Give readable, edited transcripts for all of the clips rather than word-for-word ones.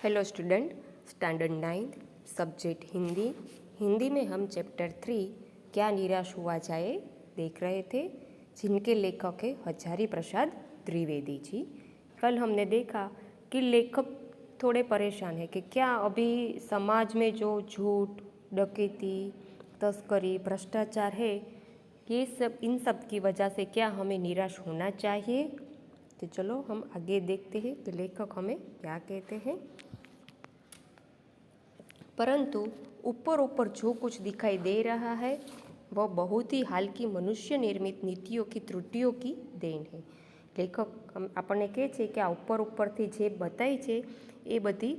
Hello student, standard 9 subject Hindi. Hindi में हम chapter 3 क्या निराश हुआ जाए देख रहे थे, जिनके लेखक है हजारी प्रसाद द्विवेदी जी। कल हमने देखा कि लेखक थोड़े परेशान है कि क्या अभी समाज में जो झूठ, डकैती, तस्करी, भ्रष्टाचार है, ये सब इन सब की वजह से क्या हमें निराश होना चाहिए। तो चलो हम आगे देखते हैं कि लेखक हमें क्या कहते हैं। परंतु ऊपर ऊपर जो कुछ दिखाई दे रहा है वह बहुत ही हाल की मनुष्य निर्मित नीतियों की त्रुटियों की देन है। लेखक આપણને કહે છે કે આ ઉપરથી જે બતાવી છે એ બધી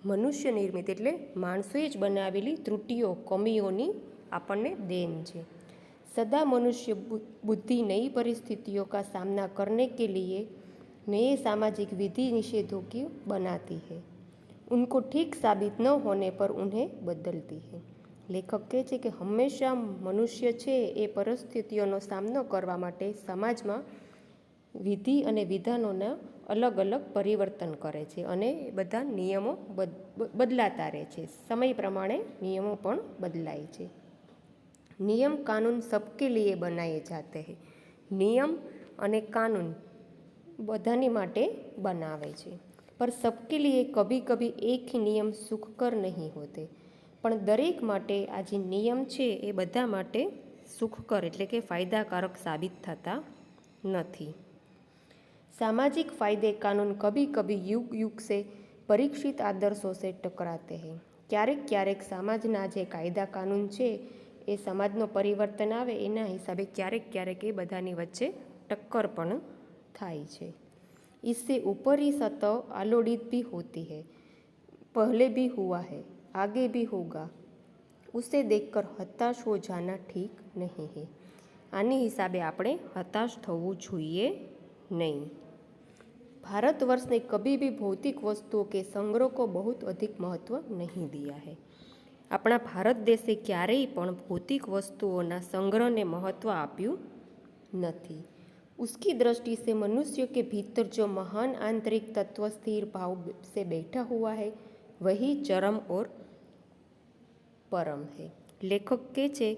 મનુષ્ય નિર્મિત એટલે માણસોએ જ બનાવેલી ત્રુટિઓ, કમીઓની આપણને देन છે। सदा मनुष्य बुद्धि नई परिस्थितियों का सामना करने के लिए नए सामाजिक विधि निषेधों की बनाती है, उनको ठीक साबित न होने पर उन्हें बदलती है। લેખક કહે છે કે હંમેશા મનુષ્ય છે એ પરિસ્થિતિઓનો સામનો કરવા માટે સમાજમાં વિધિ અને વિધાનોના અલગ અલગ પરિવર્તન કરે છે અને બધા નિયમો બદલાતા રહે છે। સમય પ્રમાણે નિયમો પણ બદલાય છે। નિયમ કાનૂન સબકે લીએ બનાએ જાતે હૈ। નિયમ અને કાનૂન બધાની માટે બનાવે છે, पर सबके लिए कभी कभी एक ही नियम सुखकर नहीं होते। પણ દરેક માટે આ જે નિયમ છે એ બધા માટે સુખકર એટલે કે ફાયદાકારક સાબિત થતા નથી। सामाजिक फायदे कानून कभी कभी युग युग से परीक्षित आदर्शों से टकराते हैं। ક્યારેક ક્યારેક સમાજના જે કાયદા કાનૂન છે એ સમાજનો પરિવર્તન આવે એના હિસાબે ક્યારેક ક્યારેક એ બધાની વચ્ચે ટક્કર પણ થાય છે। इससे ऊपरी सतह आलोड़ित भी होती है, पहले भी हुआ है, आगे भी होगा, उसे देखकर हताश हो जाना ठीक नहीं है। आनी हिसाबे આપણે હતાશ થવું જોઈએ नहीं। भारतवर्ष ने कभी भी भौतिक वस्तुओं के संग्रह को बहुत अधिक महत्व नहीं दिया है। अपना भारत देशे क्यारेय पण भौतिक वस्तुओं संग्रह ने महत्व आप्यू नहीं। उसकी दृष्टि से मनुष्य के भीतर जो महान आंतरिक तत्व स्थिर भाव से बैठा हुआ है वही चरम और परम है। लेखक कहे छे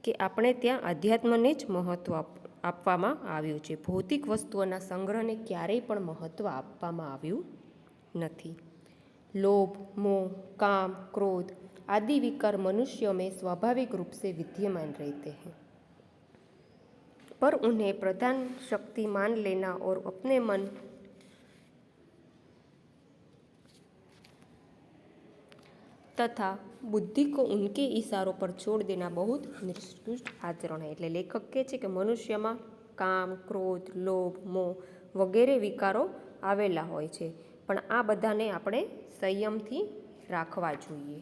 कि આપણે ત્યાં અધ્યાત્મને જ મહત્વ આપવામાં આવ્યું છે, ભૌતિક વસ્તુઓના સંગ્રહને ક્યારેય પણ મહત્વ આપવામાં આવ્યું નથી। लोभ, मोह, काम, क्रोध आदि विकार मनुष्यों में स्वाभाविक रूप से विद्यमान रहते हैं, पर उन्हें प्रधान शक्ति मान लेना और अपने मन तथा बुद्धि को उनके इशारों पर छोड़ देना बहुत निकृष्ट आचरण है। એટલે લેખક કહે છે કે મનુષ્યમાં કામ, ક્રોધ, લોભ, મોહ વગેરે વિકારો આવેલા હોય છે, પણ આ બધાને આપણે સંયમથી રાખવા જોઈએ।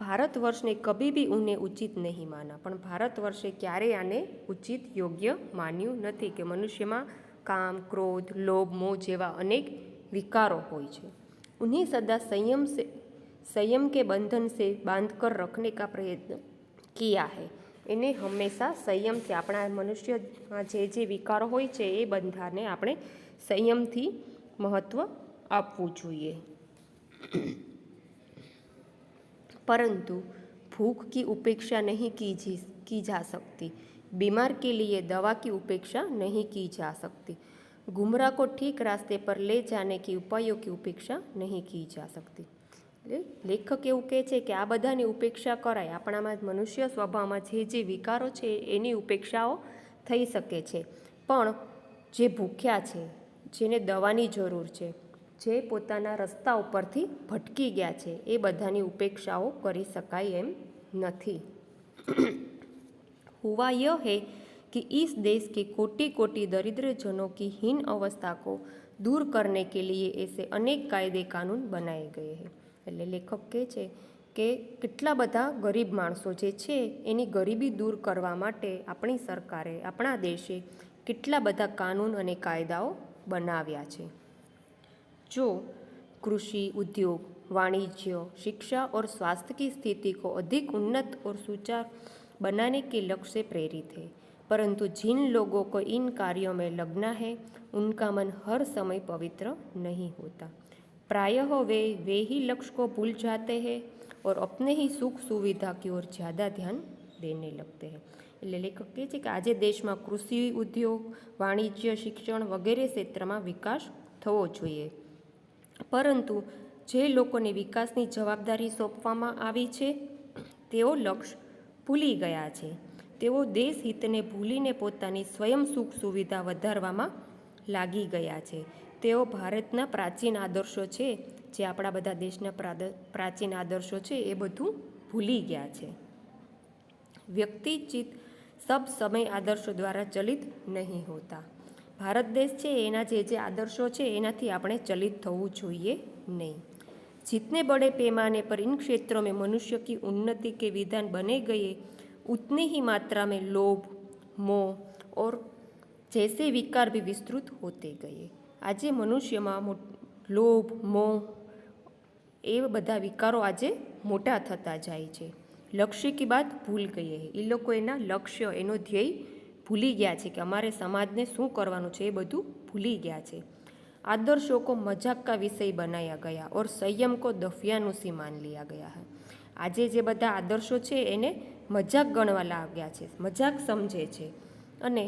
ભારતવર્ષને કભી भी उन्हें उचित नहीं माना, પણ ભારતવર્ષે ક્યારેય આને ઉચિત યોગ્ય માન્યું નથી કે મનુષ્યમાં કામ, ક્રોધ, લોભ, મોહ જેવા અનેક વિકારો હોય છે। उन्हें सदा संयम के बंधन से बांधकर रखने का प्रयत्न किया है। इन्हें हमेशा संयम से अपना मनुष्य जे विकारो होय छे ए बंधाने आपणे संयम थी महत्व आपवू जोईए। परंतु भूख की उपेक्षा नहीं की जा सकती, बीमार के लिए दवा की उपेक्षा नहीं की जा सकती, गुमराह को ठीक रास्ते पर ले जाने के उपायों की उपेक्षा नहीं की जा सकती। लेखक એવું કહે છે કે આ બધાની ઉપેક્ષા કરાય, આપણામાં મનુષ્ય સ્વભાવમાં જે વિકારો છે એની ઉપેક્ષાઓ થઈ શકે છે, પણ જે ભૂખ્યા છે, જેને દવાની જરૂર છે, જે પોતાના રસ્તા ઉપરથી ભટકી ગયા છે એ બધાની ઉપેક્ષાઓ કરી શકાય એમ નથી। हुआ यह है कि इस देश के कोटि कोटि दरिद्रजनों की हीन अवस्था को दूर करने के लिए ऐसे अनेक कायदे कानून बनाए गए हैं। એટલે લેખક કહે છે કે કેટલા બધા ગરીબ માણસો જે છે એની ગરીબી દૂર કરવા માટે આપણી સરકારે, આપણા દેશે કેટલા બધા કાનૂન અને કાયદાઓ બનાવ્યા છે। जो कृषि, उद्योग, वाणिज्य, शिक्षा और स्वास्थ्य की स्थिति को अधिक उन्नत और सुचारू बनाने के लक्ष्य से प्रेरित है, परंतु जिन लोगों को इन कार्यों में लगना है उनका मन हर समय पवित्र नहीं होता। प्रायः वे ही लक्ष्य को भूल जाते हैं और अपने ही सुख सुविधा की ओर ज़्यादा ध्यान देने लगते हैं। એટલે લેખક કહે છે કે આજે દેશમાં કૃષિ ઉદ્યોગ, વાણિજ્ય, શિક્ષણ વગેરે ક્ષેત્રમાં વિકાસ થવો જોઈએ, પરંતુ જે લોકોને વિકાસની જવાબદારી સોંપવામાં આવી છે તેઓ લક્ષ્ય ભૂલી ગયા છે. તેઓ દેશ હિતને ભૂલીને પોતાની સ્વયં સુખ સુવિધા વધારવામાં લાગી ગયા છે. તેઓ ભારતના પ્રાચીન આદર્શો છે, જે આપણા બધા દેશના પ્રાચીન આદર્શો છે, એ બધું ભૂલી ગયા છે. વ્યક્તિચિત સબ સમય આદર્શો દ્વારા ચલિત નહીં હોતા. ભારત દેશ છે એના જે આદર્શો છે એનાથી આપણે ચલિત થવું જોઈએ नहीं. जितने बड़े पैमाने पर इन क्षेत्रों में मनुष्य की उन्नति के विधान बने गए, उतनी ही मात्रा में लोभ, मोह और जैसे विकार भी विस्तृत होते गए. આજે મનુષ્યમાં લોભ, મોહ એ બધા વિકારો આજે મોટા થતા જાય છે. લક્ષ્ય કી બાત ભૂલ ગઈ હે. એ લોકો એના લક્ષ્ય, એનો ધ્યેય ભૂલી ગયા છે કે અમારે સમાજને શું કરવાનું છે એ બધું ભૂલી ગયા છે. आदर्शों को मजाक का विषय बनाया गया और संयम को दफियानुसी मान लिया गया है. આજે જે બધા આદર્શો છે એને મજાક ગણવા લાગ્યા છે, મજાક સમજે છે, અને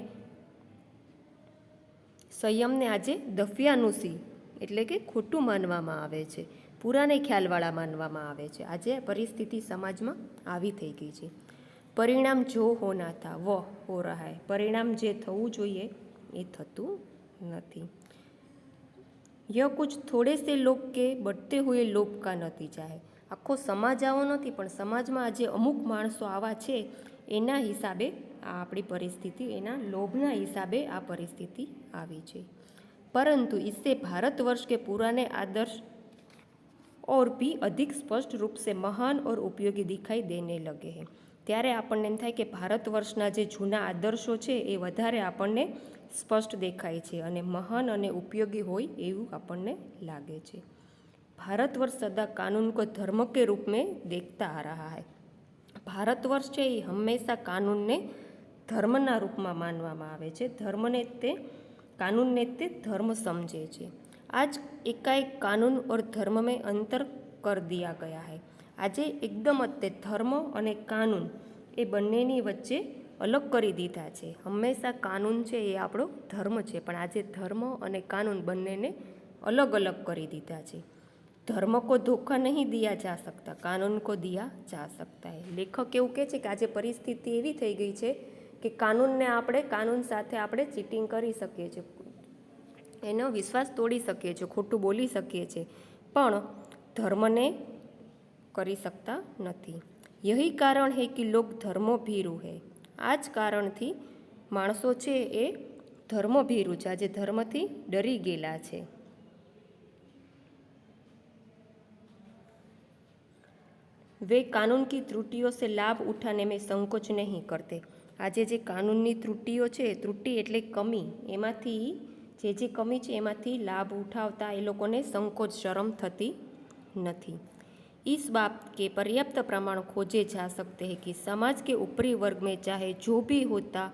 સંયમને આજે દફિયાનુસી એટલે કે ખોટું માનવામાં આવે છે, પુરાને ખ્યાલવાળા માનવામાં આવે છે. આજે પરિસ્થિતિ સમાજમાં આવી થઈ ગઈ છે. પરિણામ જો હોના થા વ હો રહા હૈ. પરિણામ જે થવું જોઈએ એ થતું નથી. यह कुछ थोड़े से लोग के बढ़ते हुए लोभ का नतीजा है. આખો સમાજ આવો નથી, પણ સમાજમાં આજે અમુક માણસો આવા છે એના હિસાબે આ આપણી પરિસ્થિતિ, એના લોભના હિસાબે આ પરિસ્થિતિ આવી છે. પરંતુ इससे भारतवर्ष के पुराने आदर्श और भी अधिक स्पष्ट रूप से महान और उपयोगी दिखाई देने लगे हैं. ત્યારે આપણને એમ થાય કે ભારત વર્ષના જે જૂના આદર્શો છે એ વધારે આપણને સ્પષ્ટ દેખાય છે અને મહાન અને ઉપયોગી હોય એવું આપણને લાગે છે. ભારત વર્ષ સદા કાનૂન કો ધર્મ કે રૂપ में देखता आ रहा है. ભારત વર્ષ છે એ હંમેશા કાનૂનને ધર્મના રૂપમાં માનવામાં આવે છે. કાનૂનને તે ધર્મ સમજે છે. આજ એકાએક કાનૂન और धर्म में अंतर कर दिया गया है. આજે એકદમ જ તે ધર્મ અને કાનૂન એ બંનેની વચ્ચે અલગ કરી દીધા છે. હંમેશા કાનૂન છે એ આપણો ધર્મ છે, પણ આજે ધર્મ અને કાનૂન બંનેને અલગ અલગ કરી દીધા છે. ધર્મ કો ધોખા નહીં દિયા જા सकता, કાનૂન કો દિયા જા सकता है. લેખક એવું કહે છે કે આજે પરિસ્થિતિ એવી થઈ ગઈ છે કે કાનૂન સાથે આપણે ચીટિંગ કરી શકીએ છીએ, એનો વિશ્વાસ તોડી શકીએ છીએ, ખોટું બોલી શકીએ છીએ, પણ ધર્મને કરી શકતા નથી. यही कारण है कि लोग धर्मो भीरू है. આ જ કારણથી માણસો છે એ ધર્મ ભીરું છે, આજે ધર્મથી ડરી ગયેલા છે. वे कानून की त्रुटियों से लाभ उठाने में संकोच नहीं करते. આજે જે કાનૂનની ત્રુટિઓ છે, ત્રુટિ એટલે કમી, એમાંથી જે કમી છે એમાંથી લાભ ઉઠાવતા એ લોકોને સંકોચ, શરમ થતી નથી. इस बात के पर्याप्त प्रमाण खोजे जा सकते हैं कि समाज के ऊपरी वर्ग में चाहे जो भी होता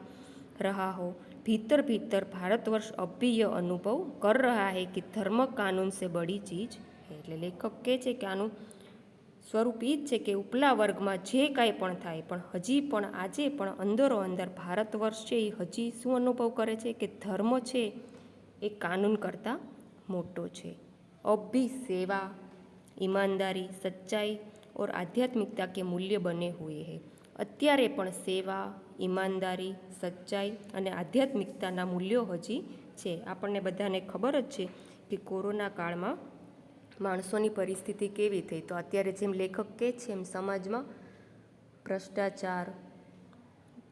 रहा हो, भीतर भीतर भारतवर्ष अब भी यह अनुभव कर रहा है कि धर्म कानून से बड़ी चीज है. એટલે લેખક કહે છે કે આનું સ્વરૂપ એ જ છે કે ઉપલા વર્ગમાં જે કાંઈ પણ થાય, પણ હજી પણ આજે પણ અંદરો અંદર ભારતવર્ષ છે એ હજી શું અનુભવ કરે છે કે ધર્મ છે એ કાનૂન કરતાં મોટો છે. अब भी सेवा, ईमानदारी, सच्चाई और आध्यात्मिकता के मूल्य बने हुए हैं. અત્યારે પણ સેવા, ઈમાનદારી, સચ્ચાઈ અને આધ્યાત્મિકતાના મૂલ્યો હજી છે. આપણને બધાને ખબર જ છે કે કોરોના કાળમાં માણસોની પરિસ્થિતિ કેવી થઈ. તો અત્યારે જેમ લેખક કહે છે એમ સમાજમાં ભ્રષ્ટાચાર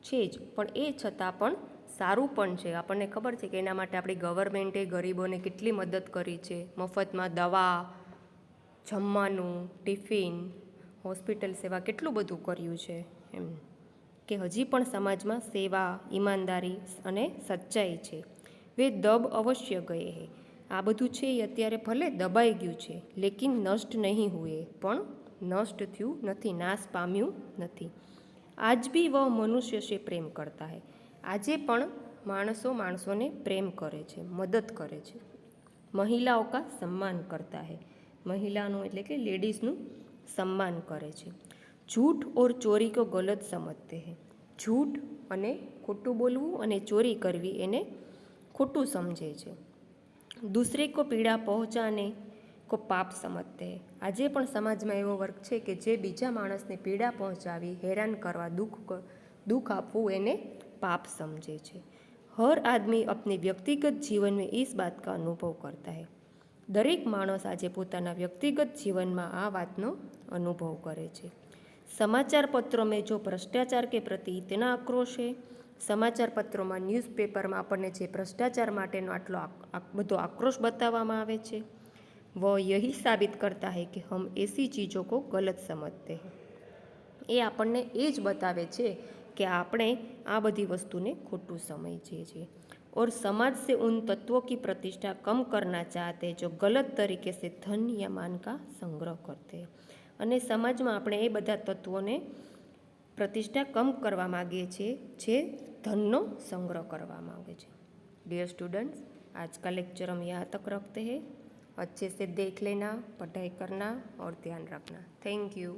છે જ, પણ એ છતાં પણ સારું પણ છે. આપણને ખબર છે કે એના માટે આપણી ગવર્મેન્ટે ગરીબોને કેટલી મદદ કરી છે. મફતમાં દવા, જમવાનું, ટિફિન, હોસ્પિટલ સેવા કેટલું બધું કર્યું છે. એમ કે હજી પણ સમાજમાં સેવા, ઈમાનદારી અને સચ્ચાઈ છે. વે દબ અવશ્ય ગયે હે. આ બધું છે એ અત્યારે ભલે દબાઈ ગયું છે, લેકિન નષ્ટ નહીં હુએ, પણ નષ્ટ થયું નથી, નાશ પામ્યું નથી. આજ બી વહ મનુષ્ય સે પ્રેમ કરતા હૈ. આજે પણ માણસોને પ્રેમ કરે છે, મદદ કરે છે. મહિલાઓ કા સન્માન કરતા હૈ. મહિલાનું એટલે કે લેડીઝનું સન્માન કરે છે। झूठ और चोरी को गलत समझते हैं। झूठ અને ખોટું બોલવું અને ચોરી કરવી એને ખોટું સમજે છે। दूसरे को पीड़ा पहुंचाने को पाप समझते हैं। આજે પણ સમાજમાં એવો વર્ગ છે કે જે બીજા માણસને પીડા પહોંચાવી, હેરાન કરવા, દુઃખ આપવું એને पाप समझे છે। हर आदमी अपने व्यक्तिगत जीवन में इस बात का अनुभव करता है। દરેક માણસ આજે પોતાના વ્યક્તિગત જીવનમાં આ વાતનો અનુભવ કરે છે। समाचार पत्रों में जो भ्रष्टाचार के प्रति इतना आक्रोश है, समाचार पत्रों में न्यूज़पेपर में આપણને જે ભ્રષ્ટાચાર માટેનો આટલો બધો આક્રોશ બતાવવામાં આવે છે, वो यही साबित करता है कि हम ऐसी चीज़ों को गलत समझते हैं। એ આપણને એ જ બતાવે છે કે આપણે આ બધી વસ્તુને ખોટું સમજીએ છીએ। और समाज से उन तत्वों की प्रतिष्ठा कम करना चाहते हैं जो गलत तरीके से धन या मान का संग्रह करते हैं। અને સમાજમાં આપણે એ બધા તત્વોને પ્રતિષ્ઠા કમ કરવા માગીએ છીએ જે ધનનો સંગ્રહ કરવા માગે છે। डियर स्टूडेंट्स, आज का लेक्चर हम यहाँ तक रखते हैं। अच्छे से देख लेना, पढ़ाई करना और ध्यान रखना। Thank you.